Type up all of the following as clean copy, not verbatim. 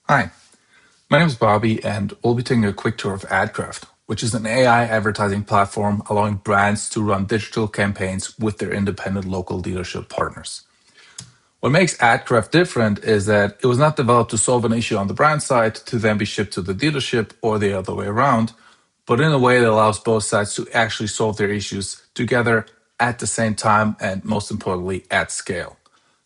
Hi, my name is Bobby, and we'll be taking a quick tour of AdCraft, which is an AI advertising platform allowing brands to run digital campaigns with their independent local dealership partners. What makes AdCraft different is that it was not developed to solve an issue on the brand side to then be shipped to the dealership or the other way around, but in a way that allows both sides to actually solve their issues together at the same time and, most importantly, at scale.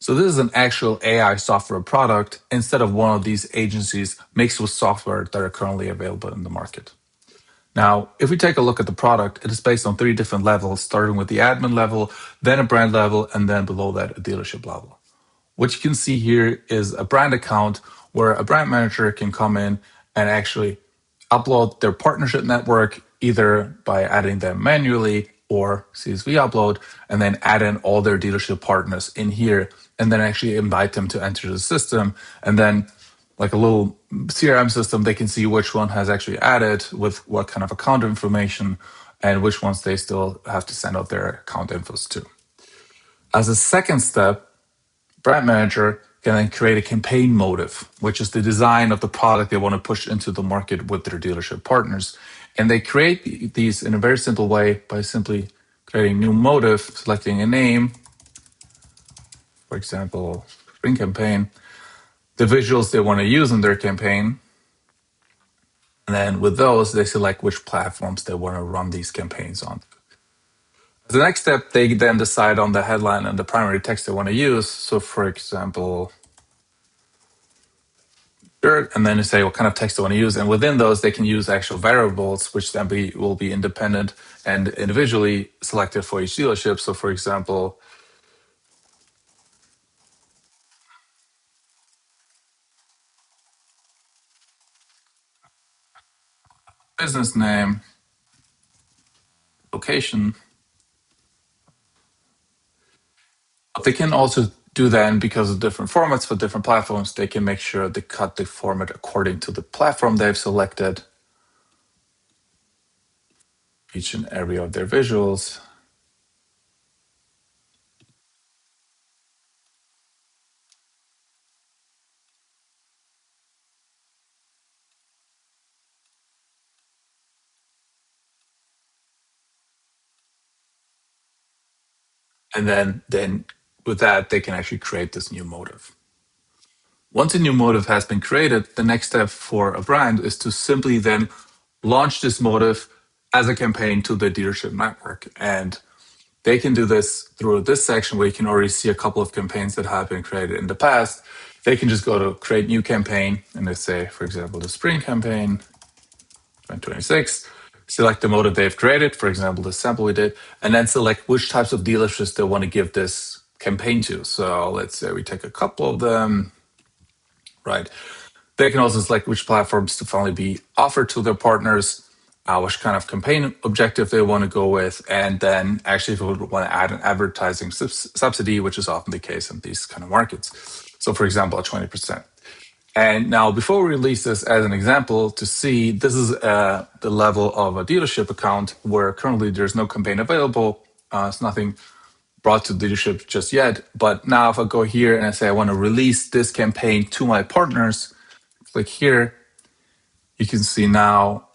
So this is an actual AI software product instead of one of these agencies mixed with software that are currently available in the market. Now, if we take a look at the product, it is based on three different levels, starting with the admin level, then a brand level, and then below that, a dealership level. What you can see here is a brand account where a brand manager can come in and actually upload their partnership network either by adding them manually or CSV upload, and then add in all their dealership partners in here, and then actually invite them to enter the system. And then, like a little CRM system, they can see which one has actually added with what kind of account information and which ones they still have to send out their account infos to. As a second step, brand manager can then create a campaign motive, which is the design of the product they want to push into the market with their dealership partners. And they create these in a very simple way by simply creating new motive, selecting a name, for example, spring campaign, the visuals they want to use in their campaign. And then with those, they select which platforms they want to run these campaigns on. As the next step, they then decide on the headline and the primary text they want to use. So, for example, and then you say what kind of text they want to use. And within those, they can use actual variables, which then will be independent and individually selected for each dealership. So, for example, business name, location. But they can also do that because of different formats for different platforms. They can make sure they cut the format according to the platform they've selected, each and every of their visuals. And then with that, they can actually create this new motive. Once a new motive has been created, the next step for a brand is to simply then launch this motive as a campaign to the dealership network. And they can do this through this section where you can already see a couple of campaigns that have been created in the past. They can just go to create new campaign and they say, for example, the spring campaign 2026, select the motive they've created, for example, the sample we did, and then select which types of dealerships they want to give this campaign to. So let's say we take a couple of them, right? They can also select which platforms to finally be offered to their partners, which kind of campaign objective they want to go with, and then actually if we would want to add an advertising subsidy, which is often the case in these kind of markets. So for example, 20%. And now before we release this as an example to see, this is the level of a dealership account where currently there's no campaign available. It's nothing brought to the dealership just yet. But now if I go here and I say I want to release this campaign to my partners, click here, you can see now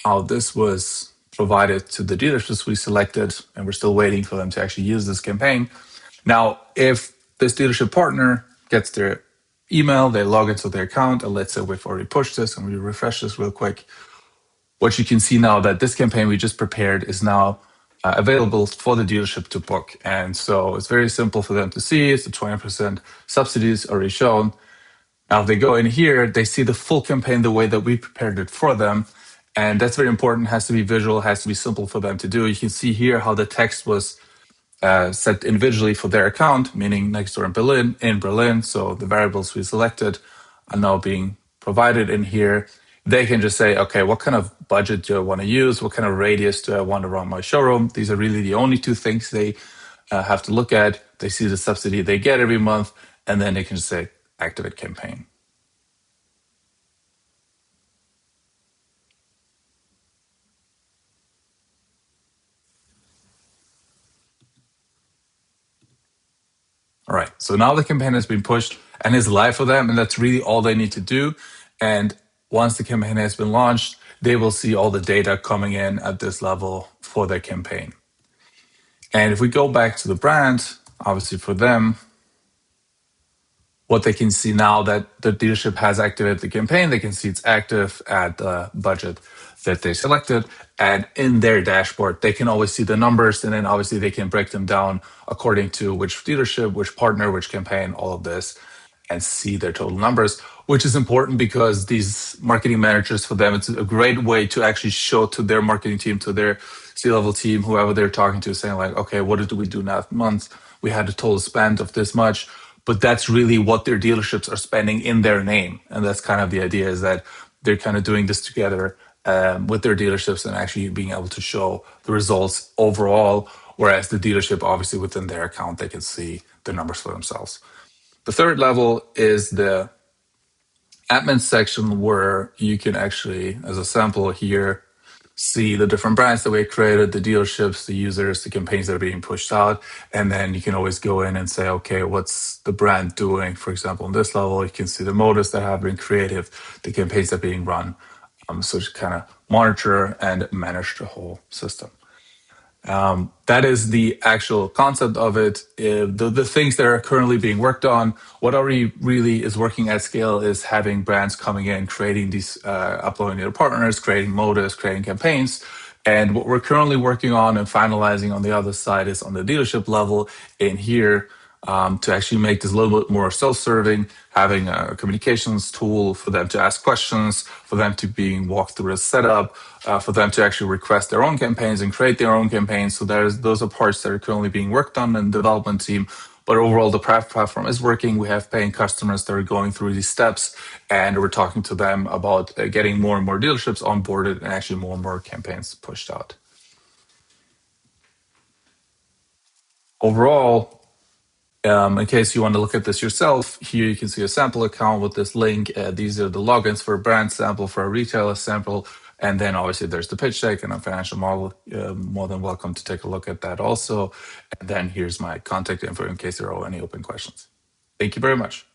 how this was provided to the dealerships we selected, and we're still waiting for them to actually use this campaign. Now, if this dealership partner gets their email, they log into their account, and let's say we've already pushed this and we refresh this real quick, what you can see now that this campaign we just prepared is now available for the dealership to book. And so it's very simple for them to see. It's the 20% subsidies already shown. Now, if they go in here, they see the full campaign the way that we prepared it for them. And that's very important. It has to be visual, it has to be simple for them to do. You can see here how the text was set individually for their account, meaning next door in Berlin. So the variables we selected are now being provided in here. They can just say, okay, what kind of budget do I want to use? What kind of radius do I want around my showroom? These are really the only two things they have to look at. They see the subsidy they get every month, and then they can just say activate campaign. All right, so now the campaign has been pushed and is live for them, and that's really all they need to do. And once the campaign has been launched, they will see all the data coming in at this level for their campaign. And if we go back to the brand, obviously for them, what they can see now that the dealership has activated the campaign, they can see it's active at the budget that they selected. And in their dashboard, they can always see the numbers. And then obviously they can break them down according to which dealership, which partner, which campaign, all of this, and see their total numbers, which is important because these marketing managers, for them, it's a great way to actually show to their marketing team, to their C-level team, whoever they're talking to, saying like, okay, what did we do last month? We had a total spend of this much, but that's really what their dealerships are spending in their name. And that's kind of the idea, is that they're kind of doing this together with their dealerships and actually being able to show the results overall. Whereas the dealership, obviously within their account, they can see the numbers for themselves. The third level is the admin section, where you can actually, as a sample here, see the different brands that we created, the dealerships, the users, the campaigns that are being pushed out. And then you can always go in and say, okay, what's the brand doing? For example, on this level, you can see the motives that have been creative, the campaigns that are being run. So to kind of monitor and manage the whole system. That is the actual concept of it. The things that are currently being worked on, what already really is working at scale is having brands coming in, creating these, uploading their partners, creating motives, creating campaigns. And what we're currently working on and finalizing on the other side is on the dealership level in here, to actually make this a little bit more self-serving, having a communications tool for them to ask questions, for them to being walked through a setup, for them to actually request their own campaigns and create their own campaigns. So those are parts that are currently being worked on in the development team. But overall, the platform is working. We have paying customers that are going through these steps, and we're talking to them about getting more and more dealerships onboarded and actually more and more campaigns pushed out. Overall, in case you want to look at this yourself, here you can see a sample account with this link. These are the logins for a brand sample, for a retailer sample, and then obviously there's the pitch deck and a financial model. More than welcome to take a look at that also. And then here's my contact info in case there are any open questions. Thank you very much.